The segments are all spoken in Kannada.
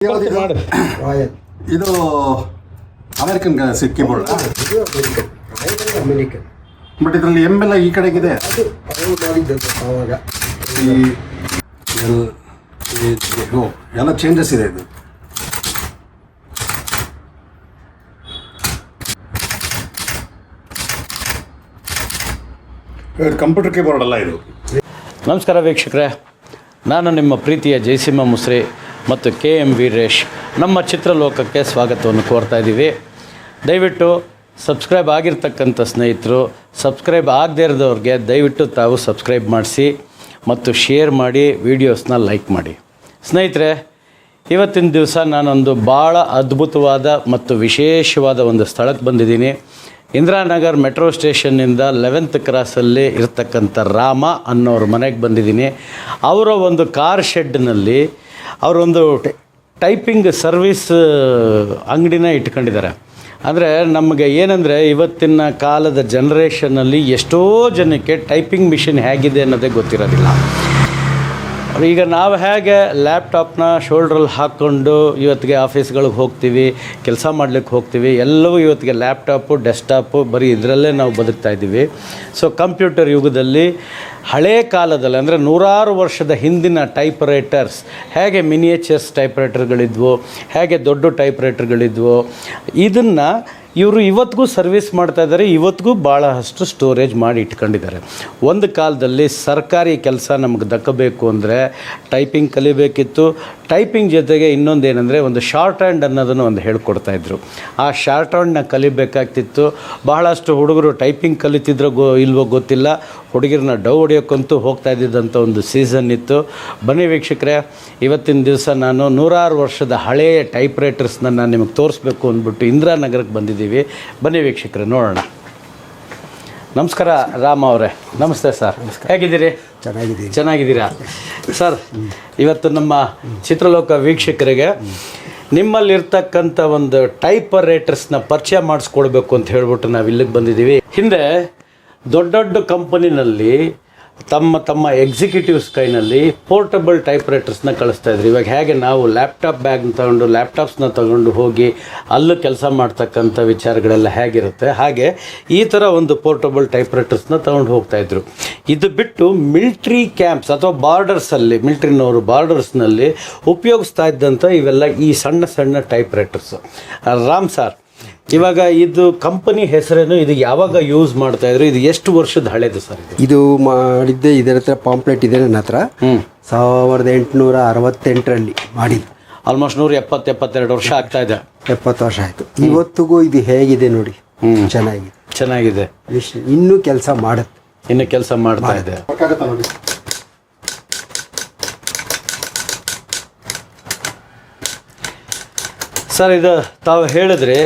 ಮಾಡಿ ರಾಯಲ್ ಇದು ಅಮೆರಿಕನ್ ಕೀಬೋರ್ಡ್ ಅಮೆರಿಕನ್ ಬಟ್ ಇದರಲ್ಲಿ ಎಮ್ ಎಲ್ಲ ಈ ಕಡೆಗಿದೆ. ಅದು ಅವರು ಮಾಡಿದ್ದದ್ದು ಆವಾಗ ಈ ಎಲ್ಲ ಚೇಂಜಸ್ ಇದೆ. ಇದು ಕಂಪ್ಯೂಟರ್ ಕೀಬೋರ್ಡ್ ಅಲ್ಲ ಇದು. ನಮಸ್ಕಾರ ವೀಕ್ಷಕರೇ, ನಾನು ನಿಮ್ಮ ಪ್ರೀತಿಯ ಜಯಸಿಂಹ ಮುಸ್ರಿ ಮತ್ತು KM ವೀರೇಶ್ ನಮ್ಮ ಚಿತ್ರಲೋಕಕ್ಕೆ ಸ್ವಾಗತವನ್ನು ಕೋರ್ತಾ ಇದ್ದೀವಿ. ದಯವಿಟ್ಟು ಸಬ್ಸ್ಕ್ರೈಬ್ ಆಗಿರ್ತಕ್ಕಂಥ ಸ್ನೇಹಿತರು, ಸಬ್ಸ್ಕ್ರೈಬ್ ಆಗದೇ ಇರೋದವ್ರಿಗೆ ದಯವಿಟ್ಟು ತಾವು ಸಬ್ಸ್ಕ್ರೈಬ್ ಮಾಡಿಸಿ ಮತ್ತು ಶೇರ್ ಮಾಡಿ, ವೀಡಿಯೋಸ್ನ ಲೈಕ್ ಮಾಡಿ. ಸ್ನೇಹಿತರೆ, ಇವತ್ತಿನ ದಿವಸ ನಾನೊಂದು ಭಾಳ ಅದ್ಭುತವಾದ ಮತ್ತು ವಿಶೇಷವಾದ ಒಂದು ಸ್ಥಳಕ್ಕೆ ಬಂದಿದ್ದೀನಿ. ಇಂದಿರಾನಗರ್ ಮೆಟ್ರೋ ಸ್ಟೇಷನ್ನಿಂದ 11th ಕ್ರಾಸಲ್ಲಿ ಇರ್ತಕ್ಕಂಥ ರಾಮ ಅನ್ನೋರ ಮನೆಗೆ ಬಂದಿದ್ದೀನಿ. ಅವರ ಒಂದು ಕಾರ್ ಶೆಡ್ನಲ್ಲಿ ಅವರೊಂದು ಟೈಪಿಂಗ್ ಸರ್ವಿಸ್ ಅಂಗಡಿನ ಇಟ್ಕೊಂಡಿದ್ದಾರೆ. ಅಂದರೆ ನಮಗೆ ಏನಂದರೆ, ಇವತ್ತಿನ ಕಾಲದ ಜನ್ರೇಷನ್ನಲ್ಲಿ ಎಷ್ಟೋ ಜನಕ್ಕೆ ಟೈಪಿಂಗ್ ಮಿಷಿನ್ ಹೇಗಿದೆ ಅನ್ನೋದೇ ಗೊತ್ತಿರೋದಿಲ್ಲ. ಈಗ ನಾವು ಹೇಗೆ ಲ್ಯಾಪ್ಟಾಪ್ನ ಶೋಲ್ಡ್ರಲ್ಲಿ ಹಾಕ್ಕೊಂಡು ಇವತ್ತಿಗೆ ಆಫೀಸ್ಗಳಿಗೆ ಹೋಗ್ತೀವಿ, ಕೆಲಸ ಮಾಡಲಿಕ್ಕೆ ಹೋಗ್ತೀವಿ, ಎಲ್ಲವೂ ಇವತ್ತಿಗೆ ಲ್ಯಾಪ್ಟಾಪು, ಡೆಸ್ಕ್ಟಾಪು, ಬರೀ ಇದರಲ್ಲೇ ನಾವು ಬದುಕ್ತಾ ಇದ್ದೀವಿ. ಸೊ ಕಂಪ್ಯೂಟರ್ ಯುಗದಲ್ಲಿ ಹಳೇ ಕಾಲದಲ್ಲಿ ಅಂದರೆ ನೂರಾರು ವರ್ಷದ ಹಿಂದಿನ ಟೈಪ್ ರೈಟರ್ಸ್ ಹೇಗೆ ಮಿನಿಯೇಚರ್ಸ್ ಟೈಪ್ ರೈಟರ್ಗಳಿದ್ವು, ಹೇಗೆ ದೊಡ್ಡ ಟೈಪ್ ರೈಟರ್ಗಳಿದ್ವು, ಇದನ್ನು ಇವರು ಇವತ್ತಿಗೂ ಸರ್ವಿಸ್ ಮಾಡ್ತಾ ಇದ್ದಾರೆ. ಇವತ್ತಿಗೂ ಭಾಳಷ್ಟು ಸ್ಟೋರೇಜ್ ಮಾಡಿ ಇಟ್ಕೊಂಡಿದ್ದಾರೆ. ಒಂದು ಕಾಲದಲ್ಲಿ ಸರ್ಕಾರಿ ಕೆಲಸ ನಮಗೆ ದಕ್ಕಬೇಕು ಅಂದರೆ ಟೈಪಿಂಗ್ ಕಲಿಬೇಕಿತ್ತು. ಟೈಪಿಂಗ್ ಜೊತೆಗೆ ಇನ್ನೊಂದೇನೆಂದರೆ ಒಂದು ಶಾರ್ಟ್ ಹ್ಯಾಂಡ್ ಅನ್ನೋದನ್ನು ಒಂದು ಹೇಳ್ಕೊಡ್ತಾಯಿದ್ರು. ಆ ಶಾರ್ಟ್ ಹ್ಯಾಂಡ್ನ ಕಲಿಬೇಕಾಗ್ತಿತ್ತು. ಬಹಳಷ್ಟು ಹುಡುಗರು ಟೈಪಿಂಗ್ ಕಲಿತಿದ್ರೋ ಇಲ್ವೋ ಗೊತ್ತಿಲ್ಲ, ಹುಡುಗಿರನ್ನ ಡೌ ಹೊಡಿಯೋಕ್ಕಂತೂ ಹೋಗ್ತಾ ಇದ್ದಿದ್ದಂಥ ಒಂದು ಸೀಸನ್ ಇತ್ತು. ಬನ್ನಿ ವೀಕ್ಷಕರೇ, ಇವತ್ತಿನ ದಿವಸ ನಾನು ನೂರಾರು ವರ್ಷದ ಹಳೆಯ ಟೈಪ್ ರೈಟರ್ಸ್ನ ನಾನು ನಿಮಗೆ ತೋರಿಸ್ಬೇಕು ಅಂದ್ಬಿಟ್ಟು ಇಂದಿರಾನಗರಕ್ಕೆ ಬಂದಿದ್ದೀವಿ. ಬನ್ನಿ ವೀಕ್ಷಕರೇ, ನೋಡೋಣ. ನಮಸ್ಕಾರ ರಾಮ ಅವರೇ. ನಮಸ್ತೆ ಸರ್, ಹೇಗಿದ್ದೀರಿ? ಚೆನ್ನಾಗಿದ್ದೀರಾ ಸರ್? ಇವತ್ತು ನಮ್ಮ ಚಿತ್ರಲೋಕ ವೀಕ್ಷಕರಿಗೆ ನಿಮ್ಮಲ್ಲಿರ್ತಕ್ಕಂಥ ಒಂದು ಟೈಪ್ ರೈಟರ್ಸ್ನ ಪರಿಚಯ ಮಾಡಿಸ್ಕೊಡ್ಬೇಕು ಅಂತ ಹೇಳ್ಬಿಟ್ಟು ನಾವು ಇಲ್ಲಿಗೆ ಬಂದಿದ್ದೀವಿ. ಹಿಂದೆ ದೊಡ್ಡ ದೊಡ್ಡ ಕಂಪನಿನಲ್ಲಿ ತಮ್ಮ ಎಕ್ಸಿಕ್ಯೂಟಿವ್ಸ್ ಕೈನಲ್ಲಿ ಪೋರ್ಟಬಲ್ ಟೈಪ್ ರೈಟರ್ಸ್ನ ಕಳಿಸ್ತಾಯಿದ್ರು. ಇವಾಗ ಹೇಗೆ ನಾವು ಲ್ಯಾಪ್ಟಾಪ್ ಬ್ಯಾಗ್ನ ತಗೊಂಡು ಲ್ಯಾಪ್ಟಾಪ್ಸ್ನ ತಗೊಂಡು ಹೋಗಿ ಅಲ್ಲೂ ಕೆಲಸ ಮಾಡ್ತಕ್ಕಂಥ ವಿಚಾರಗಳೆಲ್ಲ ಹೇಗಿರುತ್ತೆ, ಹಾಗೆ ಈ ಥರ ಒಂದು ಪೋರ್ಟಬಲ್ ಟೈಪ್ ರೈಟರ್ಸ್ನ ತೊಗೊಂಡು ಹೋಗ್ತಾಯಿದ್ರು. ಇದು ಬಿಟ್ಟು ಮಿಲ್ಟ್ರಿ ಕ್ಯಾಂಪ್ಸ್ ಅಥವಾ ಬಾರ್ಡರ್ಸಲ್ಲಿ, ಮಿಲ್ಟ್ರಿನವರು ಬಾರ್ಡರ್ಸ್ನಲ್ಲಿ ಉಪಯೋಗಿಸ್ತಾ ಇದ್ದಂಥ ಇವೆಲ್ಲ ಈ ಸಣ್ಣ ಸಣ್ಣ ಟೈಪ್ ರೈಟರ್ಸು. ರಾಮ್ ಸರ್, ಇವಾಗ ಇದು ಕಂಪನಿ ಹೆಸರೇನು, ಇದು ಯಾವಾಗ ಯೂಸ್ ಮಾಡ್ತಾಯಿದ್ರು, ಇದು ಎಷ್ಟು ವರ್ಷದ ಹಳೇದು ಸರ್? ಇದು ಮಾಡಿದ್ದೆ ಇದರ ಹತ್ರ ಪಾಂಪ್ಲೆಟ್ ಇದೆ ನನ್ನ ಹತ್ರ. 1868ರಲ್ಲಿ ಮಾಡಿದ್ದು. ಆಲ್ಮೋಸ್ಟ್ 170-72 ವರ್ಷ ಆಗ್ತಾ ಇದೆ. 70 ವರ್ಷ ಆಯಿತು. ಇವತ್ತಿಗೂ ಇದು ಹೇಗಿದೆ ನೋಡಿ, ಚೆನ್ನಾಗಿದೆ. ಇನ್ನೂ ಕೆಲಸ ಮಾಡುತ್ತೆ, ಇನ್ನು ಕೆಲಸ ಮಾಡ್ತಾ ಇದೆ. ಸರ್, ಇದು ತಾವು ಹೇಳಿದ್ರೆ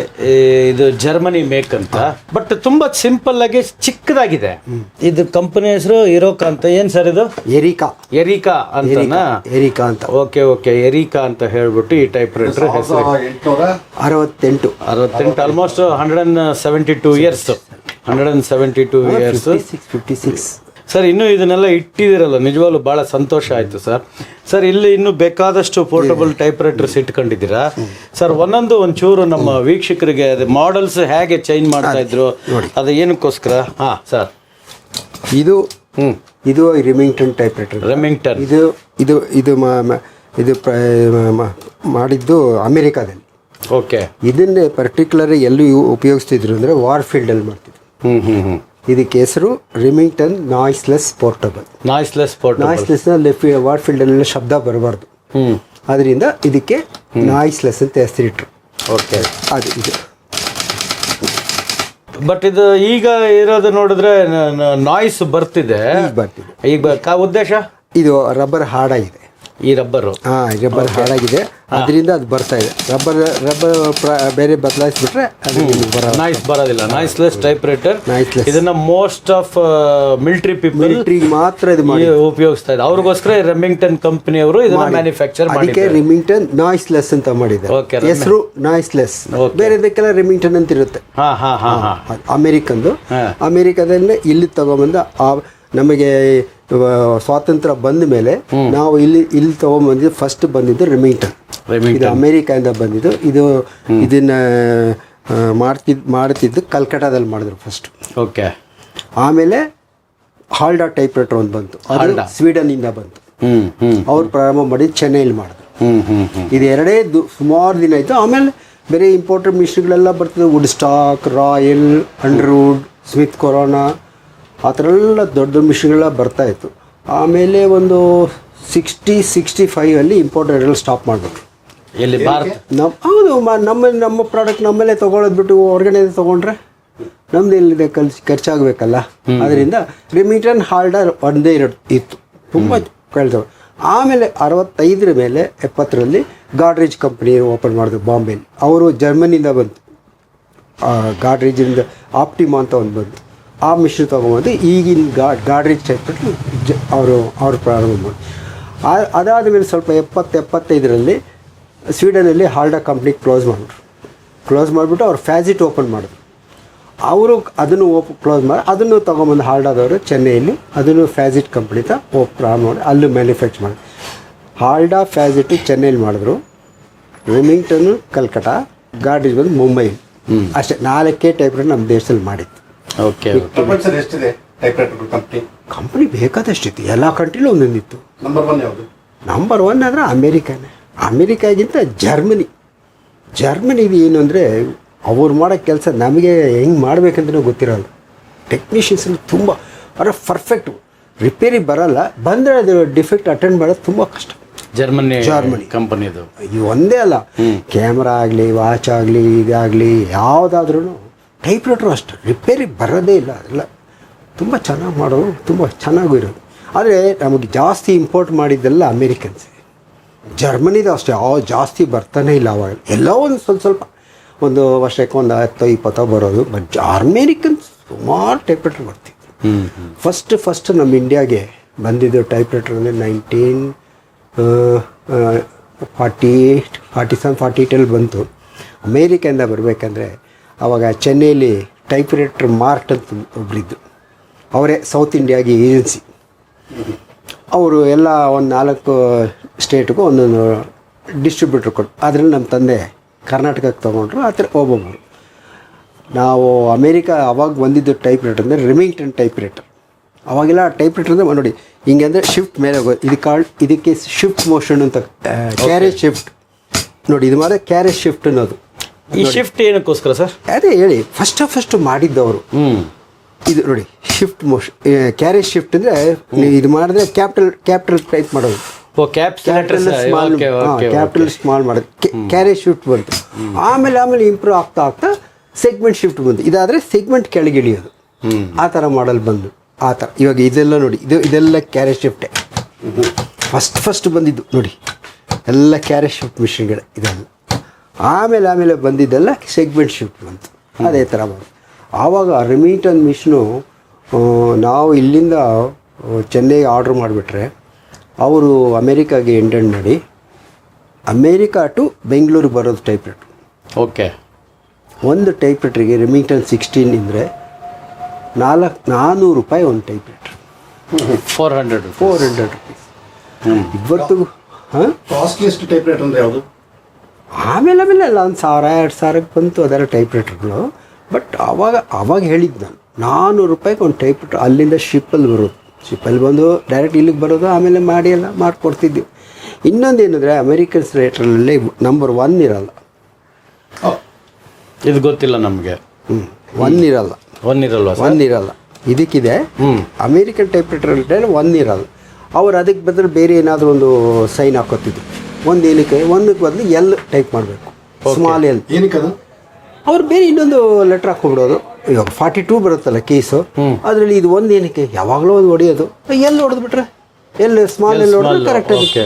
ಇದು ಜರ್ಮನಿ ಮೇಕ್ ಅಂತ, ಬಟ್ ತುಂಬಾ ಸಿಂಪಲ್ ಆಗಿ ಚಿಕ್ಕದಾಗಿದೆ. ಇದು ಕಂಪನಿ ಹೆಸರು ಇರೋಕಾ ಅಂತ. ಏನ್ ಸರ್ ಇದು? ಎರಿಕಾ ಅಂತನಾ? ಎರಿಕಾ ಅಂತ. ಓಕೆ, ಎರಿಕಾ ಅಂತ ಹೇಳ್ಬಿಟ್ಟು ಈ ಟೈಪ್ ರೈಟರ್ ಹೆಸರು. 68 ಆಲ್ಮೋಸ್ಟ್ 172 ಇಯರ್ಸ್. 56 ಸರ್, ಇನ್ನೂ ಇದನ್ನೆಲ್ಲ ಇಟ್ಟಿದ್ದೀರಲ್ಲ, ನಿಜವಾಗ್ಲೂ ಭಾಳ ಸಂತೋಷ ಆಯಿತು ಸರ್. ಸರ್, ಇಲ್ಲಿ ಇನ್ನೂ ಬೇಕಾದಷ್ಟು ಪೋರ್ಟಬಲ್ ಟೈಪ್ ರೈಟರ್ಸ್ ಇಟ್ಕೊಂಡಿದ್ದೀರಾ ಸರ್. ಒಂಚೂರು ನಮ್ಮ ವೀಕ್ಷಕರಿಗೆ ಅದು ಮಾಡೆಲ್ಸ್ ಹೇಗೆ ಚೇಂಜ್ ಮಾಡ್ತಾ ಇದ್ರು, ಅದು ಏನಕ್ಕೋಸ್ಕರ? ಹಾಂ ಸರ್, ಇದು ರಿಮಿಂಗ್ಟನ್ ಟೈಪ್ ರೈಟರ್. ರೆಮಿಂಗ್ಟನ್ ಇದು ಮಾಡಿದ್ದು ಅಮೆರಿಕಾದಲ್ಲಿ. ಓಕೆ. ಇದನ್ನೇ ಪರ್ಟಿಕ್ಯುಲರ್ ಎಲ್ಲೂ ಉಪಯೋಗಿಸ್ತಿದ್ರು ಅಂದರೆ ವಾರ್ಫೀಲ್ಡಲ್ಲಿ ಮಾಡ್ತಿದ್ರು. ಇದಕ್ಕೆ ಹೆಸರು ರಿಮಿಂಗ್ಟನ್ ನಾಯ್ಸ್ಲೆಸ್ ಪೋರ್ಟಬಲ್. ನಾಯ್ಸ್ಲೆಸ್ ವಾರ್ಫೀಲ್ಡಲ್ಲೆಲ್ಲ ಶಬ್ದ ಬರಬಾರ್ದು, ಅದರಿಂದ ಇದಕ್ಕೆ ನಾಯ್ಸ್ಲೆಸ್ ಅಂತ ಹೆಸರಿಟ್ರು. ಓಕೆ, ಅದು ಇದು. ಬಟ್ ಇದು ಈಗ ಇರೋದು ನೋಡಿದ್ರೆ ನಾಯ್ಸ್ ಬರ್ತಿದೆ. ಈಗ ಉದ್ದೇಶ ಇದು ರಬ್ಬರ್ ಹಾಡಾಗಿದೆ. ಈ ರಬ್ಬರು ಹಾಳಾಗಿದೆ, ಅದರಿಂದ ಅದು ಬರ್ತಾ ಇದೆ. ರಬ್ಬರ್ ಬೇರೆ ಬದಲಾಯಿಸ್ಬಿಟ್ರೆ ನಾಯ್ಸ್ ಬರೋದಿಲ್ಲ. ನಾಯ್ಸ್ಲೆಸ್ ಟೈಪ್ ರೈಟರ್. ಇದನ್ನ ಮೋಸ್ಟ್ ಆಫ್ ಮಿಲಿಟರಿ ಮಾತ್ರ ಇದು ಉಪಯೋಗಿಸ್ತಾ ಇದೆ. ಅವ್ರಿಗೋಸ್ಕರ ರೆಮಿಂಗ್ಟನ್ ಕಂಪನಿ ಅವರು ಇದನ್ನ ಮ್ಯಾನುಫ್ಯಾಕ್ಚರ್ ಮಾಡಿದ್ದಾರೆ. ರಿಮಿಂಗ್ಟನ್ ನಾಯ್ಸ್ಲೆಸ್ ಅಂತ ಮಾಡಿದ್ದಾರೆ. ಹೆಸರು ನಾಯ್ಸ್ಲೆಸ್. ಬೇರೆದಕ್ಕೆಲ್ಲ ರಿಮಿಂಗ್ಟನ್ ಅಂತ ಇರುತ್ತೆ. ಅಮೆರಿಕದಲ್ಲಿ ಇಲ್ಲಿ ತಗೊಂಬಂದ ನಮಗೆ ಸ್ವಾತಂತ್ರ್ಯ ಬಂದ ಮೇಲೆ ನಾವು ಇಲ್ಲಿ ತಗೊಂಡ್ಬಂದಿದ್ದು ಫಸ್ಟ್ ಬಂದಿದ್ದು ರಿಮಿಂಗ್ಟನ್. ಇದು ಅಮೇರಿಕಾದಿಂದ ಬಂದಿದ್ದು. ಇದನ್ನ ಮಾಡ್ತಿದ್ದು ಕಲ್ಕಟ್ಟಾದಲ್ಲಿ ಮಾಡಿದ್ರು ಫಸ್ಟ್. ಓಕೆ. ಆಮೇಲೆ ಹಾಲ್ಡಾ ಟೈಪ್ರೈಟರ್ ಒಂದು ಬಂತು, ಅದು ಸ್ವೀಡನ್ನಿಂದ ಬಂತು. ಅವ್ರು ಪ್ರಾರಂಭ ಮಾಡಿ ಚೆನ್ನೈಲಿ ಮಾಡಿದ್ರು. ಇದು ಎರಡೇ ಸುಮಾರು ದಿನ ಆಯಿತು. ಆಮೇಲೆ ಬೇರೆ ಇಂಪೋರ್ಟೆಡ್ ಮಿಷಿನ್ಗಳೆಲ್ಲ ಬರ್ತದೆ, Woodstock, Royal, Underwood, Smith Corona, ಆ ಥರ ಎಲ್ಲ ದೊಡ್ಡ ಮಿಷಿನ್ಗಳೆಲ್ಲ ಬರ್ತಾಯಿತ್ತು. ಆಮೇಲೆ ಒಂದು 65 ಇಂಪೋರ್ಟೆಡ್ ಎಲ್ಲ ಸ್ಟಾಪ್ ಮಾಡಿಬಿಟ್ರು. ಎಲ್ಲಿ ಭಾರತ? ಹೌದು, ನಮ್ಮ ಪ್ರಾಡಕ್ಟ್ ನಮ್ಮಲ್ಲೇ ತೊಗೊಳೋದು ಬಿಟ್ಟು ಹೊರಗಡೆ ತೊಗೊಂಡ್ರೆ ನಮ್ದು ಎಲ್ಲಿದೆ ಖರ್ಚಾಗಬೇಕಲ್ಲ. ಅದರಿಂದ ರಿಮಿಟನ್ ಹಾಲ್ಡರ್ ಒಂದೇ ಇತ್ತು, ತುಂಬ ಕೇಳ್ತವೆ. ಆಮೇಲೆ 65 ಮೇಲೆ 70ರಲ್ಲಿ ಗಾಡ್ರೇಜ್ ಕಂಪ್ನಿ ಓಪನ್ ಮಾಡಿದ್ರು ಬಾಂಬೆಲಿ. ಅವರು ಜರ್ಮನಿಯಿಂದ ಬಂತು, ಗಾಡ್ರೇಜಿಂದ ಆಪ್ಟಿಮಾ ಅಂತ ಒಂದು ಬಂತು. ಆ ಮಿಷಿನ್ ತೊಗೊಂಬಂದು ಈಗಿನ ಗಾಡ್ರೇಜ್ ಟೈಪ್ ಅವರು ಪ್ರಾರಂಭ ಮಾಡಿ. ಅದಾದ ಮೇಲೆ ಸ್ವಲ್ಪ 75ರಲ್ಲಿ ಸ್ವೀಡನಲ್ಲಿ ಹಾಲ್ಡಾ ಕಂಪ್ನಿ ಕ್ಲೋಸ್ ಮಾಡಿಬಿಟ್ಟು ಅವ್ರು ಫ್ಯಾಸಿಟ್ ಓಪನ್ ಮಾಡಿದ್ರು. ಅವರು ಅದನ್ನು ಕ್ಲೋಸ್ ಮಾಡಿ ಅದನ್ನು ತೊಗೊಂಬಂದು ಹಾಲ್ಡಾದವರು ಚೆನ್ನೈಯಲ್ಲಿ ಅದನ್ನು ಫ್ಯಾಸಿಟ್ ಕಂಪ್ನಿತ ಪ್ರಾರಂಭ ಮಾಡಿ ಅಲ್ಲೂ ಮ್ಯಾನುಫ್ಯಾಕ್ಚರ್ ಮಾಡಿ. ಹಾಲ್ಡಾ ಫ್ಯಾಸಿಟ್ಟು ಚೆನ್ನೈಲಿ ಮಾಡಿದ್ರು, ರೆಮಿಂಗ್ಟನ್ನು ಕಲ್ಕಟಾ, ಗಾಡ್ರೇಜ್ ಬಂದು ಮುಂಬೈ. ಅಷ್ಟೇ 4 ಟೈಪ್ರೈಟರ್ ನಮ್ಮ ದೇಶದಲ್ಲಿ ಮಾಡಿತ್ತು. ಓಕೆ. ಪ್ರಪಂಚದಲ್ಲಿ ಎಷ್ಟಿದೆ ಟೈಪ್ರೈಟರ್ ಕಂಪ್ನಿ ಬೇಕಾದಷ್ಟಿತ್ತು, ಎಲ್ಲ ಕಂಟ್ರಿಲೂ ಒಂದೊಂದಿತ್ತು. ನಂಬರ್ 1 ಯಾವುದು? ನಂಬರ್ 1 ಅಂದರೆ ಅಮೇರಿಕಾನೇ. ಅಮೇರಿಕಾಗಿಂತ ಜರ್ಮನಿದು ಏನು ಅಂದರೆ ಅವ್ರು ಮಾಡೋ ಕೆಲಸ ನಮಗೆ ಹೆಂಗೆ ಮಾಡಬೇಕಂತಲೂ ಗೊತ್ತಿರೋಲ್ಲ. ಟೆಕ್ನಿಷಿಯನ್ಸಲ್ಲಿ ತುಂಬ ಪರ್ಫೆಕ್ಟು, ರಿಪೇರಿ ಬರೋಲ್ಲ, ಬಂದರೆ ಅದು ಡಿಫೆಕ್ಟ್ ಅಟೆಂಡ್ ಮಾಡೋದು ತುಂಬ ಕಷ್ಟ. ಜರ್ಮನಿ ಕಂಪನಿದು ಇದು ಒಂದೇ ಅಲ್ಲ, ಕ್ಯಾಮ್ರಾ ಆಗಲಿ, ವಾಚ್ ಆಗಲಿ, ಇದಾಗಲಿ ಯಾವುದಾದ್ರೂ ಟೈಪ್ರೈಟ್ರು ಅಷ್ಟು ರಿಪೇರಿ ಬರೋದೇ ಇಲ್ಲ. ಅದೆಲ್ಲ ತುಂಬ ಚೆನ್ನಾಗಿ ಮಾಡೋರು, ತುಂಬ ಚೆನ್ನಾಗೂ ಇರೋದು. ಆದರೆ ನಮಗೆ ಜಾಸ್ತಿ ಇಂಪೋರ್ಟ್ ಮಾಡಿದ್ದೆಲ್ಲ ಅಮೇರಿಕನ್ಸ್. ಜರ್ಮನಿದು ಅಷ್ಟೇ ಜಾಸ್ತಿ ಬರ್ತಾನೆ ಇಲ್ಲ. ಅವಾಗ ಎಲ್ಲೋ ಒಂದು ಸ್ವಲ್ಪ ಒಂದು ವರ್ಷಕ್ಕೆ ಒಂದು 10-20 ಬರೋದು. ಬಟ್ ಅಮೇರಿಕನ್ಸ್ ಸುಮಾರು ಟೈಪ್ರೈಟರ್ ಬರ್ತಿತ್ತು. ಫಸ್ಟ್ ನಮ್ಮ ಇಂಡಿಯಾಗೆ ಬಂದಿದ್ದು ಟೈಪ್ರೈಟರ್ ಅಂದರೆ 1947-48 ಬಂತು. ಅಮೇರಿಕೆಯಿಂದ ಬರಬೇಕಂದ್ರೆ ಆವಾಗ ಚೆನ್ನೈಲಿ ಟೈಪ್ರೈಟರ್ ಮಾರ್ಟ್ ಅಂತ ಒಬ್ಬರಿದ್ದು, ಅವರೇ ಸೌತ್ ಇಂಡಿಯಾಗೆ ಏಜೆನ್ಸಿ. ಅವರು ಎಲ್ಲ ಒಂದು 4 ಸ್ಟೇಟ್ಗೂ ಒಂದೊಂದು ಡಿಸ್ಟ್ರಿಬ್ಯೂಟ್ರ್ ಕೊಟ್ಟು, ಅದರಲ್ಲಿ ನಮ್ಮ ತಂದೆ ಕರ್ನಾಟಕಕ್ಕೆ ತೊಗೊಂಡ್ರು. ಆ ಥರ ಒಬ್ಬೊಬ್ಬರು. ನಾವು ಅಮೇರಿಕಾ ಅವಾಗ ಬಂದಿದ್ದು ಟೈಪ್ರೈಟರ್ ಅಂದರೆ ರೆಮಿಂಗ್ಟನ್ ಟೈಪ್ರೈಟರ್. ಅವಾಗೆಲ್ಲ ಟೈಪ್ರೈಟರ್ ಅಂದರೆ ನೋಡಿ ಹಿಂಗೆ ಅಂದರೆ ಶಿಫ್ಟ್ ಮೇಲೆ ಹೋಗೋದು, ಇದಕ್ಕೆ ಶಿಫ್ಟ್ ಮೋಷನ್ ಅಂತ, ಕ್ಯಾರೇಜ್ ಶಿಫ್ಟ್ ನೋಡಿ. ಇದು ಮಾಡಿದ್ರೆ ಕ್ಯಾರೇಜ್ ಶಿಫ್ಟ್ ಅನ್ನೋದು. ಈ ಶಿಫ್ಟ್ ಏನಕ್ಕೋಸ್ಕರ ಸರ್? ಅದೇ ಹೇಳಿ, ಫಸ್ಟ್ ಮಾಡಿದ್ದವರು ಇದು ನೋಡಿ. ಶಿಫ್ಟ್ ಮೋಷನ್, ಕ್ಯಾರೇಜ್ ಶಿಫ್ಟ್ ಅಂದರೆ ಇದು ಮಾಡಿದ್ರೆ ಕ್ಯಾಪಿಟಲ್ ಟೈಪ್ ಮಾಡೋದು. ಕ್ಯಾಪಿಟಲ್ ಸ್ಮಾಲ್ ಮಾಡೋದು, ಕ್ಯಾರೇಜ್ ಶಿಫ್ಟ್ ಬಂತು. ಆಮೇಲೆ ಇಂಪ್ರೂವ್ ಆಗ್ತಾ ಸೆಗ್ಮೆಂಟ್ ಶಿಫ್ಟ್ ಬಂತು. ಇದಾದರೆ ಸೆಗ್ಮೆಂಟ್ ಕೆಳಗೆ ಇಳಿಯೋದು, ಆ ಥರ ಮಾಡಲ್ ಬಂದು ಆ ಥರ. ಇವಾಗ ಇದೆಲ್ಲ ನೋಡಿ, ಇದೆಲ್ಲ ಕ್ಯಾರೇಜ್ ಶಿಫ್ಟೇ ಫಸ್ಟ್ ಬಂದಿದ್ದು ನೋಡಿ. ಎಲ್ಲ ಕ್ಯಾರೇಜ್ ಶಿಫ್ಟ್ ಮಿಷಿನ್ಗಳೇ ಇದೆಲ್ಲ. ಆಮೇಲೆ ಬಂದಿದ್ದೆಲ್ಲ ಸೆಗ್ಮೆಂಟ್ ಶಿಫ್ಟ್ ಬಂತು. ಅದೇ ಥರ ಬಂತು. ಆವಾಗ ರೆಮಿಟನ್ ಮಿಷಿನು ನಾವು ಇಲ್ಲಿಂದ ಚೆನ್ನೈಗೆ ಆರ್ಡ್ರ್ ಮಾಡಿಬಿಟ್ರೆ ಅವರು ಅಮೇರಿಕಾಗೆ ಎಂಟೆಂಡ್ ಮಾಡಿ ಅಮೇರಿಕಾ ಟು ಬೆಂಗಳೂರಿಗೆ ಬರೋದು ಟೈಪ್ರೈಟ್ರ್. ಓಕೆ. ಒಂದು ಟೈಪ್ರೈಟ್ರಿಗೆ ರೆಮಿಂಗ್ಟನ್ 16 ಅಂದರೆ 400 ರೂಪಾಯಿ ಒಂದು ಟೈಪ್ರೈಟ್ರ್. 400 ರುಪೀಸ್ ಇವತ್ತಿಗೂ. ಕಾಸ್ಟ್ಲಿಯೆಸ್ಟ್ ಟೈಪ್ರೈಟರ್ ಅಂದರೆ ಯಾವುದು? ಆಮೇಲೆ ಎಲ್ಲ 1000-2000ಕ್ಕೆ ಬಂತು ಅದೆಲ್ಲ ಟೈಪ್ರೈಟ್ರ್ಗಳು. ಬಟ್ ಅವಾಗ ಹೇಳಿದ್ದು ನಾನು 400 ರೂಪಾಯಿಗೆ ಒಂದು ಟೈಪ್ರೈಟ್ರ್ ಅಲ್ಲಿಂದ ಶಿಪ್ಪಲ್ಲಿ ಬರೋದು. ಶಿಪ್ಪಲ್ಲಿ ಬಂದು ಡೈರೆಕ್ಟ್ ಇಲ್ಲಿಗೆ ಬರೋದು, ಆಮೇಲೆ ಎಲ್ಲ ಮಾಡಿಕೊಡ್ತಿದ್ವಿ. ಇನ್ನೊಂದೇನೆಂದರೆ ಅಮೇರಿಕನ್ಸ್ ರೇಟ್ರಲ್ಲಿ ನಂಬರ್ 1 ಇರಲ್ಲ. ಇದು ಗೊತ್ತಿಲ್ಲ ನಮಗೆ. 1 ಇರಲ್ಲ. 1 ಇರಲ್ಲ. ಇದಕ್ಕಿದೆ ಅಮೇರಿಕನ್ ಟೈಪ್ರೈಟರ್ 1 ಇರಲ್ಲ. ಅವ್ರು ಅದಕ್ಕೆ ಬದಲು ಬೇರೆ ಏನಾದರೂ ಒಂದು ಸೈನ್ ಹಾಕೋತಿದ್ರು. ಒಂದಕ್ಕೆ ಬದಲು ಎಲ್ ಟೈಪ್ ಮಾಡಬೇಕು, ಸ್ಮಾಲ್ ಎಲ್. ಏನಕ್ಕೆ ಅದು? ಅವ್ರು ಬೇರೆ ಇನ್ನೊಂದು ಲೆಟ್ರ್ ಹಾಕ್ಕೊಬಿಡೋದು. ಇವಾಗ 42 ಬರುತ್ತಲ್ಲ ಕೇಸು, ಅದರಲ್ಲಿ ಇದು ಒಂದು ಏನಕ್ಕೆ ಯಾವಾಗಲೂ ಒಂದು ಹೊಡೆಯೋದು, ಎಲ್ಲಿ ಹೊಡೆದ್ಬಿಟ್ರೆ ಸ್ಮಾಲ್ ಎಲ್ಲಿ ಹೊಡೆದ್ರೆ ಕರೆಕ್ಟ್ ಆಗುತ್ತೆ.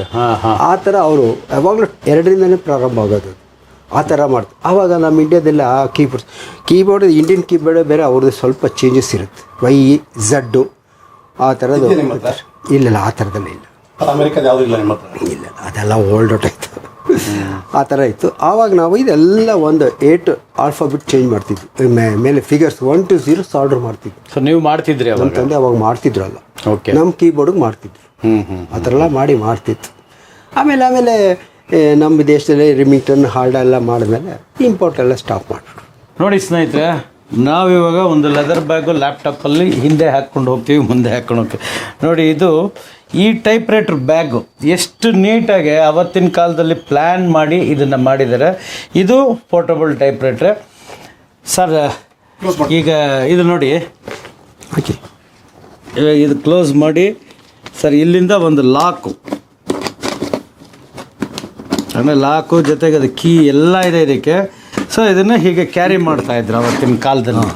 ಆ ಥರ ಅವರು ಯಾವಾಗಲೂ 2ರಿಂದನೇ ಪ್ರಾರಂಭ ಆಗೋದು. ಆ ಥರ ಮಾಡ್ತಾರೆ. ಆವಾಗ ನಮ್ಮ ಇಂಡಿಯಾದೆಲ್ಲ ಕೀಬೋರ್ಡ್ ಇಂಡಿಯನ್ ಕೀಬೋರ್ಡ್ ಬೇರೆ, ಅವ್ರದ್ದು ಸ್ವಲ್ಪ ಚೇಂಜಸ್ ಇರುತ್ತೆ. YZ ಆ ಥರದ್ದು. ಇಲ್ಲ ಆ ಥರದಲ್ಲೇ ಇಲ್ಲ. ಅಮೇರಿಕಾದ ಯಾವುದೂ ಇಲ್ಲ ನಿಮ್ಮ ಹತ್ರ? ಇಲ್ಲ, ಅದೆಲ್ಲ ಓಲ್ಡ್ ಔಟ್ ಆಯಿತು. ಆ ಥರ ಇತ್ತು. ಆವಾಗ ನಾವು ಇದೆಲ್ಲ ಒಂದು 8 ಆಲ್ಫಾಬಿಟ್ ಚೇಂಜ್ ಮಾಡ್ತಿದ್ವಿ. ಮೇಲೆ ಫಿಗರ್ಸ್ 1 to 0 ಆರ್ಡರ್ ಮಾಡ್ತಿದ್ವಿ. ಸೊ ನೀವು ಮಾಡ್ತಿದ್ರಿ? ನಮ್ಮ ತಂದೆ ಅವಾಗ ಮಾಡ್ತಿದ್ರಲ್ಲ, ಓಕೆ. ನಮ್ಮ ಕೀಬೋರ್ಡಿಗೆ ಮಾಡ್ತಿದ್ರು. ಆ ಥರ ಎಲ್ಲ ಮಾಡ್ತಿತ್ತು. ಆಮೇಲೆ ನಮ್ಮ ದೇಶದಲ್ಲಿ ರಿಮಿಂಗ್ಟನ್ ಹಾಲ್ಡರ್ ಎಲ್ಲ ಮಾಡಿದ್ಮೇಲೆ ಇಂಪೋರ್ಟ್ ಎಲ್ಲ ಸ್ಟಾಪ್ ಮಾಡಿಬಿಟ್ರು. ನೋಡಿ ಸ್ನೇಹಿತರೆ, ನಾವಿವಾಗ ಒಂದು ಲೆದರ್ ಬ್ಯಾಗು ಲ್ಯಾಪ್ಟಾಪಲ್ಲಿ ಹಿಂದೆ ಹಾಕ್ಕೊಂಡು ಹೋಗ್ತೀವಿ, ಮುಂದೆ ಹಾಕ್ಕೊಂಡು ಹೋಗ್ತೀವಿ. ನೋಡಿ, ಇದು ಈ ಟೈಪ್ ರೈಟರ್ ಬ್ಯಾಗು ಎಷ್ಟು ನೀಟಾಗಿ ಅವತ್ತಿನ ಕಾಲದಲ್ಲಿ ಪ್ಲ್ಯಾನ್ ಮಾಡಿ ಇದನ್ನು ಮಾಡಿದ್ದಾರೆ. ಇದು ಪೋರ್ಟಬಲ್ ಟೈಪ್ ರೈಟ್ರೆ ಸರ್. ಈಗ ಇದು ನೋಡಿ, ಓಕೆ, ಇವಾಗ ಇದು ಕ್ಲೋಸ್ ಮಾಡಿ ಸರ್. ಇಲ್ಲಿಂದ ಒಂದು ಲಾಕು, ಆಮೇಲೆ ಲಾಕು ಜೊತೆಗೆ ಅದು ಕೀ ಎಲ್ಲ ಇದೆ ಇದಕ್ಕೆ. ಸೊ ಇದನ್ನು ಹೀಗೆ ಕ್ಯಾರಿ ಮಾಡ್ತಾಯಿದ್ರು ಅವತ್ತಿನ ಕಾಲದಲ್ಲಿ,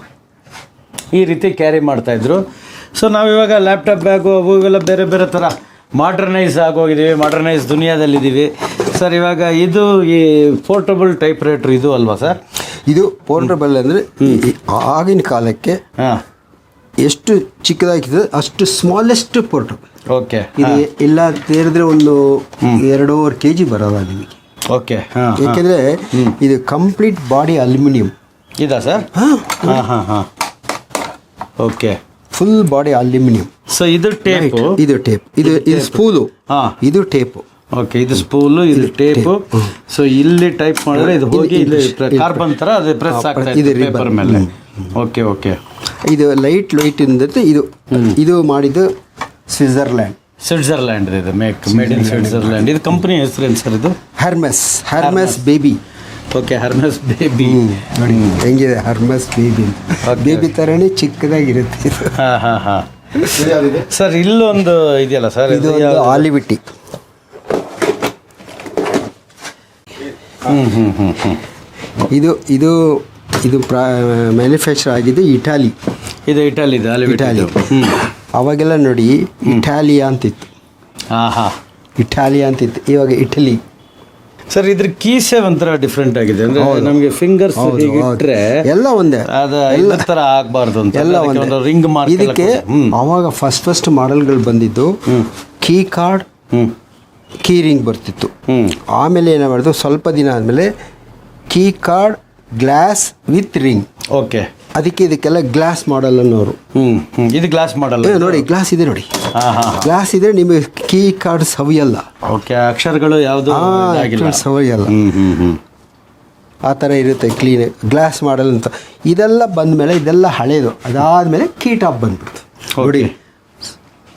ಈ ರೀತಿ ಕ್ಯಾರಿ ಮಾಡ್ತಾಯಿದ್ರು. ಸೊ ನಾವಿವಾಗ ಲ್ಯಾಪ್ಟಾಪ್ ಬ್ಯಾಗು ಅವು ಇವೆಲ್ಲ ಬೇರೆ ಬೇರೆ ಥರ ಮಾಡ್ರನೈಸ್ ಆಗೋಗಿದ್ದೀವಿ, ಮಾಡ್ರನೈಸ್ ದುನಿಯಾದಲ್ಲಿದ್ದೀವಿ ಸರ್. ಇವಾಗ ಇದು ಈ ಪೋರ್ಟಬಲ್ ಟೈಪ್ ರೈಟ್ರ್ ಇದು ಅಲ್ವಾ ಸರ್? ಇದು ಪೋರ್ಟಬಲ್ ಅಂದರೆ ಆಗಿನ ಕಾಲಕ್ಕೆ ಹಾಂ, ಎಷ್ಟು ಚಿಕ್ಕದಾಗಿದೆ ಅಷ್ಟು ಸ್ಮಾಲೆಸ್ಟ್ ಪೋರ್ಟಬಲ್. ಓಕೆ, ಇದು ಇಲ್ಲ ಸೇರಿದ್ರೆ ಒಂದು 2.5 kg ಬರೋದ ನಿಮಗೆ. ಓಕೆ, ಹಾಂ, ಏಕೆಂದರೆ ಇದು ಕಂಪ್ಲೀಟ್ ಬಾಡಿ ಅಲ್ಯೂಮಿನಿಯಂ ಇದಾ ಸರ್? ಹಾಂ ಹಾಂ ಹಾಂ ಹಾಂ, okay, full body aluminium. So ಇದು ಟೇಪು, ಇದು ಟೇಪ್, ಇದು ಸ್ಪೂಲು, ಹಾಂ, ಇದು ಟೇಪು. ಓಕೆ, ಇದು ಸ್ಪೂಲು, ಇದು ಟೇಪು. ಸೊ ಇಲ್ಲಿ ಟೈಪ್ ಮಾಡಿದ್ರೆ ಇದು ಹೋಗಿ ಇಲ್ಲಿ ಕಾರ್ಬನ್ ಥರ ಅದು ಪ್ರೆಸ್ ಆಗ್ತಾ ಇದೆ ಪೇಪರ್ ಮೇಲೆ. ಓಕೆ ಓಕೆ, ಇದು ಲೈಟ್ ಇಂದ ಇದು ಮಾಡಿದ್ದು ಸ್ವಿಟ್ಜರ್ಲ್ಯಾಂಡ್ ಇದು ಮೇಡ್ ಇನ್ ಸ್ವಿಟ್ಜರ್ಲ್ಯಾಂಡ್. ಇದು ಕಂಪನಿ ಹೆಸರೇನು ಸರ್? ಇದು Hermes baby. Okay, Hermes baby. ನೋಡಿ ಹೆಂಗಿದೆ ಹರ್ಮೆಸ್ ಬೇಬಿ, ಬೇಬಿ ಥರನೇ ಚಿಕ್ಕದಾಗಿರುತ್ತೆ. ಹಾಂ ಹಾಂ ಹಾಂ ಇದು ಯಾವುದಿದೆ? ಸರ್ ಇಲ್ಲೊಂದು ಇದೆಯಲ್ಲ ಸರ್, ಇದು ಆಲಿವಿಟಿ. ಇದು ಇದು ಇದು ಮ್ಯಾನುಫ್ಯಾಕ್ಚರ್ ಆಗಿದ್ದು ಇಟಾಲಿ. ಇದು ಇಟಾಲಿದು ಇಟಾಲಿ. ಅವಾಗೆಲ್ಲ ನೋಡಿ ಇಟಾಲಿಯಾ ಅಂತಿತ್ತು. ಹಾಂ ಹಾಂ, ಇಟಾಲಿಯಾ ಅಂತಿತ್ತು, ಇವಾಗ ಇಟಲಿ. ಸರ್ ಇದ್ರ ಕೀಸೆ ಒಂಥರ ಡಿಫ್ರೆಂಟ್ ಆಗಿದೆ. ಅಂದ್ರೆ ನಮಗೆ ಫಿಂಗರ್ಸ್ ಇಟ್ಟರೆ ಎಲ್ಲ ಒಂದೇ, ಎಲ್ಲ ಥರ ಆಗಬಾರ್ದು ಅಂತ ಎಲ್ಲ ಒಂದು ರಿಂಗ್ ಮಾರ್ಕ್. ಇದಕ್ಕೆ ಅವಾಗ ಫಸ್ಟ್ ಮಾಡೆಲ್ಗಳು ಬಂದಿದ್ದು ಕೀ ಕಾರ್ಡ್, ಕೀ ರಿಂಗ್ ಬರ್ತಿತ್ತು. ಆಮೇಲೆ ಏನ ಮಾಡಿದ್ರು, ಸ್ವಲ್ಪ ದಿನ ಆದಮೇಲೆ key card glass with ring. Okay, ಅದಕ್ಕೆ ಇದಕ್ಕೆಲ್ಲ ಗ್ಲಾಸ್ ಮಾಡಲ್ ಅನ್ನೋರು. ಇದು ಗ್ಲಾಸ್ ಮಾಡಲ್ ನೋಡಿ, ಗ್ಲಾಸ್ ಇದೆ ನೋಡಿ. ಹಾಂ ಹಾಂ, ಗ್ಲಾಸ್ ಇದ್ರೆ ನಿಮಗೆ ಕೀ ಕಾರ್ಡ್ ಸವಿಯಲ್ಲ. ಓಕೆ, ಅಕ್ಷರಗಳು ಯಾವುದು ಸವಿಯಲ್ಲ, ಆ ಥರ ಇರುತ್ತೆ ಕ್ಲೀನ್ ಗ್ಲಾಸ್ ಮಾಡಲ್ ಅಂತ. ಇದೆಲ್ಲ ಬಂದಮೇಲೆ ಇದೆಲ್ಲ ಹಳೇದು. ಅದಾದಮೇಲೆ ಕೀ ಟಾಪ್ ಬಂದ್ಬಿಡ್ತು ನೋಡಿ.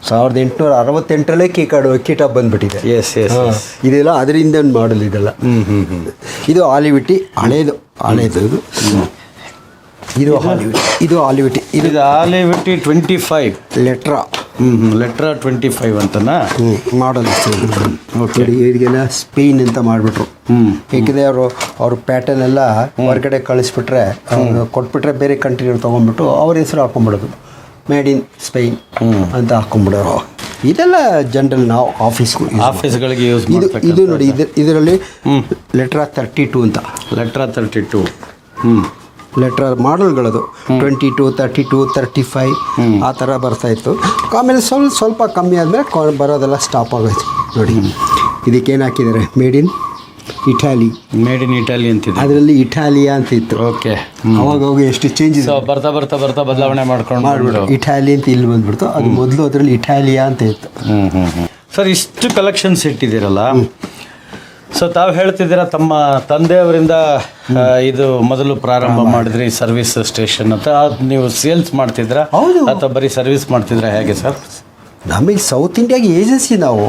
1868ರಲ್ಲೇ ಕೀ ಟಾಪ್ ಬಂದ್ಬಿಟ್ಟಿದೆ. ಎಸ್ ಎಸ್, ಇದೆಲ್ಲ ಅದರಿಂದ ಒಂದು ಮಾಡಲ್ ಇದೆಲ್ಲ. ಇದು ಆಲಿವಿಟಿ, ಹಳೇದು ಇದು. ಇದು ಆಲಿವಿಟಿ, ಇದು ಆಲಿವಿಟಿ 25 ಲೆಟ್ರಾ. ಲೆಟ್ರಾ 25 ಅಂತನಾ ಮಾಡಲ್. ಓಕೆ, ಇದಕ್ಕೆಲ್ಲ ಸ್ಪೇನ್ ಅಂತ ಮಾಡಿಬಿಟ್ರು. ಏಕೆಂದರೆ ಅವ್ರ ಪ್ಯಾಟರ್ನ್ ಎಲ್ಲ ಹೊರಗಡೆ ಕಳಿಸ್ಬಿಟ್ರೆ, ಕೊಟ್ಬಿಟ್ರೆ ಬೇರೆ ಕಂಟ್ರಿಯವ್ರು ತೊಗೊಂಡ್ಬಿಟ್ಟು ಅವ್ರ ಹೆಸರು ಹಾಕೊಂಡ್ಬಿಡೋದು, ಮೇಡ್ ಇನ್ ಸ್ಪೇನ್ ಅಂತ ಹಾಕೊಂಡ್ಬಿಡೋರು. ಇದೆಲ್ಲ ಜನರಲ್ ನಾವು ಆಫೀಸ್ಗಳಿಗೆ ಯೂಸ್ ಇದು ನೋಡಿ, ಇದರಲ್ಲಿ ಲೆಟ್ರಾ 32 ಅಂತ. ಲೆಟ್ರಾ 32 ಲೆಟ್ರಾ ಮಾಡಲ್ಗಳದು 22, 32, 35 ಆ ಥರ ಬರ್ತಾಯಿತ್ತು. ಆಮೇಲೆ ಸ್ವಲ್ಪ ಕಮ್ಮಿ ಆದಮೇಲೆ ಬರೋದೆಲ್ಲ ಸ್ಟಾಪ್ ಆಗೋಯ್ತು. ನೋಡಿ ಇದಕ್ಕೇನು ಹಾಕಿದ್ದಾರೆ, ಮೇಡ್ ಇನ್ ಇಟಾಲಿ ಅಂತಿದೆ. ಅದರಲ್ಲಿ ಇಟಾಲಿಯಾ ಅಂತ ಇತ್ತು. ಓಕೆ, ಅವಾಗ ಎಷ್ಟು ಚೇಂಜ್ ಇದೆ, ಬರ್ತಾ ಬದಲಾವಣೆ ಮಾಡ್ಕೊಂಡು ಇಟಾಲಿ ಅಂತ ಇಲ್ಲಿ ಬಂದ್ಬಿಡ್ತು. ಅದು ಮೊದಲು ಅದರಲ್ಲಿ ಇಟಾಲಿಯಾ ಅಂತ ಇತ್ತು. ಸರ್ ಇಷ್ಟು ಕಲೆಕ್ಷನ್ಸ್ ಇಟ್ಟಿದ್ದೀರಲ್ಲ, ಸೊ ತಾವು ಹೇಳ್ತಿದ್ದೀರಾ ತಮ್ಮ ತಂದೆಯವರಿಂದ ಇದು ಮೊದಲು ಪ್ರಾರಂಭ ಮಾಡಿದ್ರಿ ಸರ್ವಿಸ್ ಸ್ಟೇಷನ್ ಅಂತ. ನೀವು ಸೇಲ್ಸ್ ಮಾಡ್ತಿದ್ರಾ ಅಥವಾ ಬರೀ ಸರ್ವಿಸ್ ಮಾಡ್ತಿದ್ರಾ, ಹೇಗೆ ಸರ್? ನಮಗೆ ಸೌತ್ ಇಂಡಿಯಾಗೆ ಏಜೆನ್ಸಿ, ನಾವು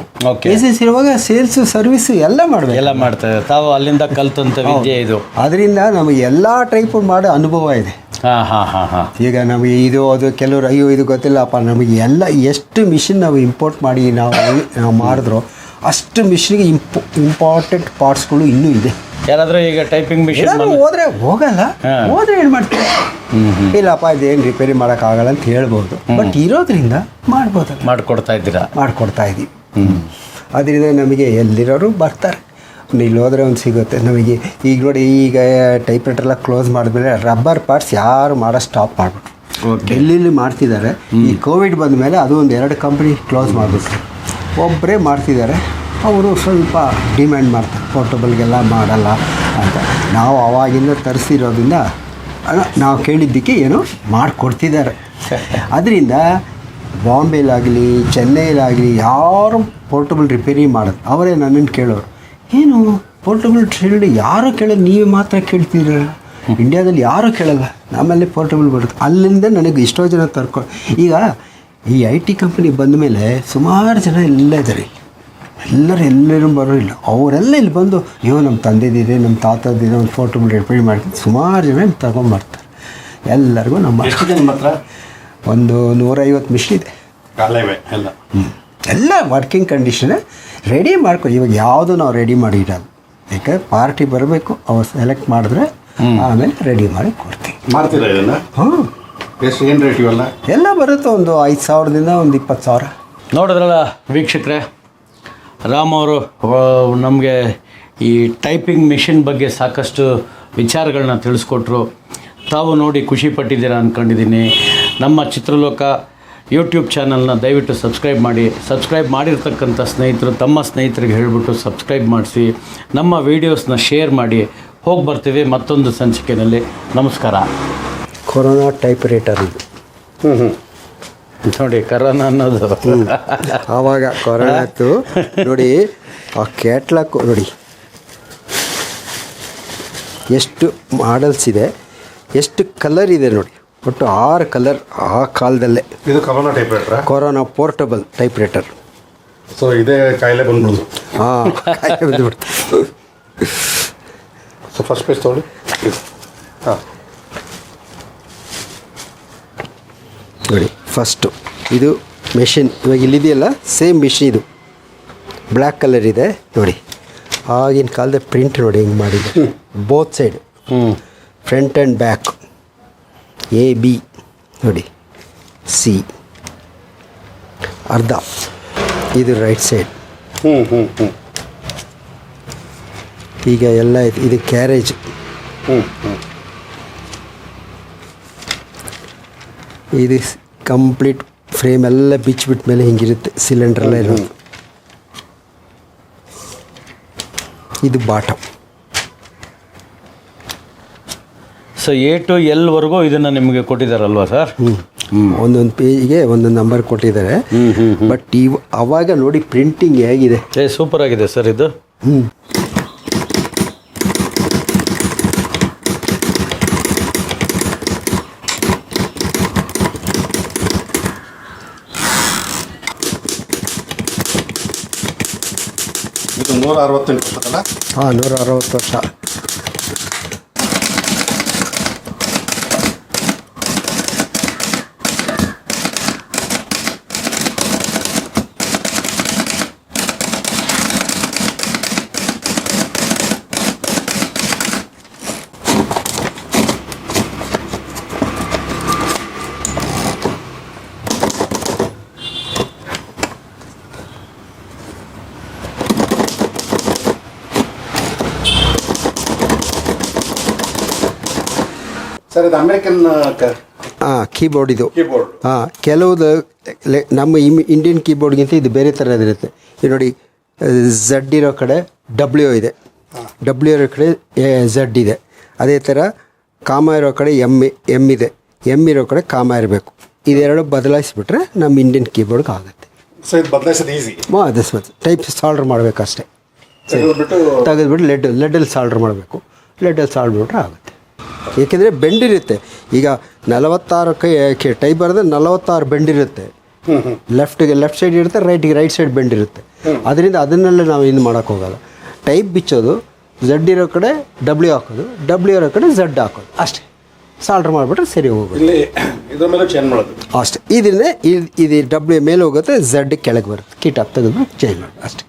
ಏಜೆನ್ಸಿ ಇರುವಾಗ ಸೇಲ್ಸು ಸರ್ವಿಸು ಎಲ್ಲ ಮಾಡಬೇಕು, ಎಲ್ಲ ಮಾಡ್ತಾರೆ. ತಾವು ಅಲ್ಲಿಂದ ಕಲ್ತಂತ ವಿದ್ಯೆ ಇದು. ಅದರಿಂದ ನಮಗೆ ಎಲ್ಲ ಟೈಪ್ ಮಾಡೋ ಅನುಭವ ಇದೆ. ಈಗ ನಮಗೆ ಅದು ಕೆಲವರು ಅಯ್ಯೋ ಇದು ಗೊತ್ತಿಲ್ಲಪ್ಪ, ನಮಗೆ ಎಲ್ಲ ಎಷ್ಟು ಮಿಷಿನ್ ನಾವು ಇಂಪೋರ್ಟ್ ಮಾಡಿ ನಾವು ಮಾಡಿದ್ರು ಅಷ್ಟು ಮಿಷಿನ್ಗೆ ಇಂಪಾರ್ಟೆಂಟ್ ಪಾರ್ಟ್ಸ್ಗಳು ಇನ್ನೂ ಇದೆ. ಯಾರಾದರೂ ಈಗ ಟೈಪಿಂಗ್ ಮಿಷಿನ್ ಹೋದ್ರೆ ಹೋಗಲ್ಲ, ಹೋದ್ರೆ ಏನು ಮಾಡ್ತೀವಿ, ಇಲ್ಲಪ್ಪ ಇದೇನು ರಿಪೇರಿ ಮಾಡೋಕ್ಕಾಗಲ್ಲ ಅಂತ ಹೇಳ್ಬೋದು. ಬಟ್ ಇರೋದ್ರಿಂದ ಮಾಡ್ಕೊಡ್ತಾ ಇದ್ದೀವಿ. ಅದರಿಂದ ನಮಗೆ ಎಲ್ಲಿರೋರು ಬರ್ತಾರೆ, ಇಲ್ಲಿ ಹೋದರೆ ಒಂದು ಸಿಗುತ್ತೆ ನಮಗೆ. ಈಗ ನೋಡಿ, ಈಗ ಟೈಪ್ ರೈಟರೆಲ್ಲ ಕ್ಲೋಸ್ ಮಾಡಿದ್ಮೇಲೆ ರಬ್ಬರ್ ಪಾರ್ಟ್ಸ್ ಯಾರು ಮಾಡೋ ಸ್ಟಾಪ್ ಮಾಡಿಬಿಟ್ರು. ಡೆಲ್ಲಿಲಿ ಮಾಡ್ತಿದ್ದಾರೆ. ಈ ಕೋವಿಡ್ ಬಂದ ಮೇಲೆ ಅದು ಒಂದು 2 ಕಂಪ್ನಿ ಕ್ಲೋಸ್ ಮಾಡಿಬಿಟ್ರು. ಒಬ್ಬರೇ ಮಾಡ್ತಿದ್ದಾರೆ. ಅವರು ಸ್ವಲ್ಪ ಡಿಮ್ಯಾಂಡ್ ಮಾಡ್ತಾರೆ, ಪೋರ್ಟಬಲ್ಗೆಲ್ಲ ಮಾಡಲ್ಲ ಅಂತ. ನಾವು ಅವಾಗಿಂದ ತರಿಸಿರೋದ್ರಿಂದ ನಾವು ಕೇಳಿದ್ದಕ್ಕೆ ಏನೋ ಮಾಡಿಕೊಡ್ತಿದ್ದಾರೆ. ಅದರಿಂದ ಬಾಂಬೆಲಾಗಲಿ ಚೆನ್ನೈಲಾಗಲಿ ಯಾರು ಪೋರ್ಟಬಲ್ ರಿಪೇರಿ ಮಾಡೋದು ಅವರೇ ನನ್ನನ್ನು ಕೇಳೋರು, ಏನು ಪೋರ್ಟಬಲ್ ಶೀಲ್ಡ್ ಯಾರೂ ಕೇಳಲ್ಲ, ನೀವೇ ಮಾತ್ರ ಕೇಳ್ತೀರ, ಇಂಡಿಯಾದಲ್ಲಿ ಯಾರೂ ಕೇಳಲ್ಲ, ನಮ್ಮಲ್ಲಿ ಪೋರ್ಟಬಲ್ ಬರುತ್ತೆ. ಅಲ್ಲಿಂದ ನನಗೆ ಎಷ್ಟೋ ಜನ ಈಗ ಈ IT ಕಂಪ್ನಿ ಬಂದ ಮೇಲೆ ಸುಮಾರು ಜನ ಎಲ್ಲ ಇದ್ದಾರೆ, ಎಲ್ಲರೂ ಬರೋಲ್ಲ, ಅವರೆಲ್ಲ ಇಲ್ಲಿ ಬಂದು ನಮ್ಮ ತಂದೆದಿದೆ, ನಮ್ಮ ತಾತದಿದೆ, ಒಂದು ಪೋರ್ಟಬಲ್ ರಿಪೇರಿ ಮಾಡ್ತೀನಿ, ಸುಮಾರು ಜನ ತಗೊಂಬರ್ತಾರೆ. ಎಲ್ಲರಿಗೂ ನಮ್ಮ ಎಷ್ಟು ಜನ ಮಾತ್ರ ಒಂದು 150 ಮಿಷನ್ ಇದೆ ಎಲ್ಲ. ಎಲ್ಲ ವರ್ಕಿಂಗ್ ಕಂಡೀಷನ್ ರೆಡಿ ಇವಾಗ ಯಾವುದು ನಾವು ರೆಡಿ ಮಾಡಿ ಇಡೋದು, ಯಾಕೆ ಪಾರ್ಟಿ ಬರಬೇಕು, ಅವ್ರು ಸೆಲೆಕ್ಟ್ ಮಾಡಿದ್ರೆ ಆಮೇಲೆ ರೆಡಿ ಮಾಡಿ ಕೊಡ್ತೀವಿ. ಮಾಡ್ತೀರಾ ಇದನ್ನು? ಹಾಂ. ಏನು ರೇಟ್ ಇವೆಲ್ಲ? ಎಲ್ಲ ಬರುತ್ತೆ, ಒಂದು 5,000ದಿಂದ ಒಂದು 20,000. ನೋಡಿದ್ರಲ್ಲ ವೀಕ್ಷಕರೇ, ರಾಮ್ ಅವರು ನಮಗೆ ಈ ಟೈಪಿಂಗ್ ಮಿಷಿನ್ ಬಗ್ಗೆ ಸಾಕಷ್ಟು ವಿಚಾರಗಳನ್ನ ತಿಳಿಸ್ಕೊಟ್ರು. ತಾವು ನೋಡಿ ಖುಷಿ ಪಟ್ಟಿದ್ದೀರಾ ಅಂದ್ಕೊಂಡಿದ್ದೀನಿ. ನಮ್ಮ ಚಿತ್ರಲೋಕ ಯೂಟ್ಯೂಬ್ ಚಾನಲ್ನ ದಯವಿಟ್ಟು ಸಬ್ಸ್ಕ್ರೈಬ್ ಮಾಡಿ. ಸಬ್ಸ್ಕ್ರೈಬ್ ಮಾಡಿರ್ತಕ್ಕಂಥ ಸ್ನೇಹಿತರು ತಮ್ಮ ಸ್ನೇಹಿತರಿಗೆ ಹೇಳಿಬಿಟ್ಟು ಸಬ್ಸ್ಕ್ರೈಬ್ ಮಾಡಿಸಿ, ನಮ್ಮ ವೀಡಿಯೋಸ್ನ ಶೇರ್ ಮಾಡಿ. ಹೋಗಿ ಬರ್ತೀವಿ ಮತ್ತೊಂದು ಸಂಚಿಕೆಯಲ್ಲಿ. ನಮಸ್ಕಾರ. ಕೊರೋನಾ ಟೈಪ್ ರೈಟರ್ ಇದು. ನೋಡಿ ಕರೋನಾ ಅನ್ನೋದು ಆವಾಗ ಕೊರೋನಾ ಇತ್ತು ನೋಡಿ, ಆ ಕ್ಯಾಟ್ಲಾಕ್ ನೋಡಿ ಎಷ್ಟು ಮಾಡಲ್ಸ್ ಇದೆ, ಎಷ್ಟು ಕಲರ್ ಇದೆ ನೋಡಿ, ಒಟ್ಟು 6 ಕಲರ್ ಆ ಕಾಲದಲ್ಲೇ. ಇದು ಕೊರೋನಾ ಟೈಪ್ ರೈಟ್ರಾ? Corona portable typewriter. So ಇದೇ ಕಾಯಿಲೆ ಬಂದ್ಬಿಡ್ತು. ಹಾಂ, ಬಂದ್ಬಿಡ್ತು. ಸೊ ಫಸ್ಟ್ ಪೇಜ್ ತೊಗೊಳ್ಳಿ. ಹಾಂ ನೋಡಿ, ಫಸ್ಟು ಇದು ಮೆಷಿನ್, ಇವಾಗ ಇಲ್ಲಿದೆಯಲ್ಲ ಸೇಮ್ ಮಿಷಿನ್, ಇದು ಬ್ಲ್ಯಾಕ್ ಕಲರ್ ಇದೆ ನೋಡಿ. ಆಗಿನ ಕಾಲದ ಪ್ರಿಂಟ್ ನೋಡಿ ಹೆಂಗೆ ಮಾಡಿದೆ, both side, front and back, AB ನೋಡಿ, C ಅರ್ಧ, ಇದು ರೈಟ್ ಸೈಡ್. ಈಗ ಎಲ್ಲ ಇದು ಕ್ಯಾರೇಜ್. ಇದು ಕಂಪ್ಲೀಟ್ ಫ್ರೇಮ್ ಎಲ್ಲ ಬಿಚ್ಚಿಬಿಟ್ಟ ಮೇಲೆ ಹಿಂಗಿರುತ್ತೆ, ಸಿಲಿಂಡ್ರೆಲ್ಲ ಇರೋದು. ಇದು bottom. So A to L ವರೆಗೂ ಇದನ್ನು ನಿಮಗೆ ಕೊಟ್ಟಿದ್ದಾರಲ್ವಾ ಸರ್? ಒಂದೊಂದು ಪೇಜಿಗೆ ಒಂದೊಂದು ನಂಬರ್ ಕೊಟ್ಟಿದ್ದಾರೆ. ಬಟ್ ಅವಾಗ ನೋಡಿ ಪ್ರಿಂಟಿಂಗ್ ಹೇಗಿದೆ, ಸೂಪರ್ ಆಗಿದೆ ಸರ್ ಇದು. ಇದು 168 ವರ್ಷದಲ್ಲ? ಹಾಂ, 160 ವರ್ಷ. ಸರ್ ಇದು ಅಮೆರಿಕನ್ ಕೀಬೋರ್ಡ್ ಇದು. ಕೀಬೋರ್ಡ್. ಕೆಲವುದು ನಮ್ಮ ಇಂಡಿಯನ್ ಕೀಬೋರ್ಡ್ಗಿಂತ ಇದು ಬೇರೆ ಥರದಿರುತ್ತೆ. ಇದು ನೋಡಿ, Z ಇರೋ ಕಡೆ W ಇದೆ, W ಇರೋ ಕಡೆ Z ಇದೆ. ಅದೇ ಥರ ಕಾಮ ಇರೋ ಕಡೆ M ಇದೆ, M ಇರೋ ಕಡೆ ಕಾಮ ಇರಬೇಕು. ಇದೆರಡು ಬದಲಾಯಿಸಿಬಿಟ್ರೆ ನಮ್ಮ ಇಂಡಿಯನ್ ಕೀಬೋರ್ಡ್ಗೆ ಆಗುತ್ತೆ. ಸೊ ಇದು ಬದಲಾಯಿಸೋದು ಈಸಿ. ಟೈಪ್ ಸಾಲ್ಡ್ರ್ ಮಾಡಬೇಕಷ್ಟೇ. ತೆಗೆದುಬಿಟ್ಟು ಲೆಡ್ಡಲ್ಲಿ ಸಾಲ್ಡ್ರ್ ಮಾಡಬೇಕು, ಲೆಡ್ಡಲ್ಲಿ ಸಾಲ್ಡ್ ಬಿಟ್ರೆ ಆಗುತ್ತೆ. ಏಕೆಂದರೆ ಬೆಂಡಿರುತ್ತೆ. ಈಗ 46 ಟೈಪ್ ಬರೆದ್ರೆ 46 ಬೆಂಡಿರುತ್ತೆ. ಲೆಫ್ಟ್ ಸೈಡ್ ಇರುತ್ತೆ, ರೈಟ್ ಸೈಡ್ ಬೆಂಡಿರುತ್ತೆ. ಅದರಿಂದ ಅದನ್ನೆಲ್ಲ ನಾವು ಇನ್ನು ಮಾಡೋಕ್ಕೋಗಲ್ಲ. ಟೈಪ್ ಬಿಚ್ಚೋದು, Z ಇರೋ ಕಡೆ W ಹಾಕೋದು, W ಇರೋ ಕಡೆ Z ಹಾಕೋದು, ಅಷ್ಟೇ. ಸಾಲ್ಡ್ರ್ ಮಾಡಿಬಿಟ್ರೆ ಸರಿ ಹೋಗೋದು. ಇಲ್ಲಿ ಇದ್ರ ಮೇಲೆ ಚೇಂಜ್ ಮಾಡೋದು ಅಷ್ಟೇ. ಇದನ್ನೇ ಇದು W ಮೇಲೆ ಹೋಗುತ್ತೆ, Z ಕೆಳಗೆ ಬರುತ್ತೆ. ಕೀಟ ತೆಗೆದು ಚೇಂಜ್ ಮಾಡೋದು ಅಷ್ಟೇ.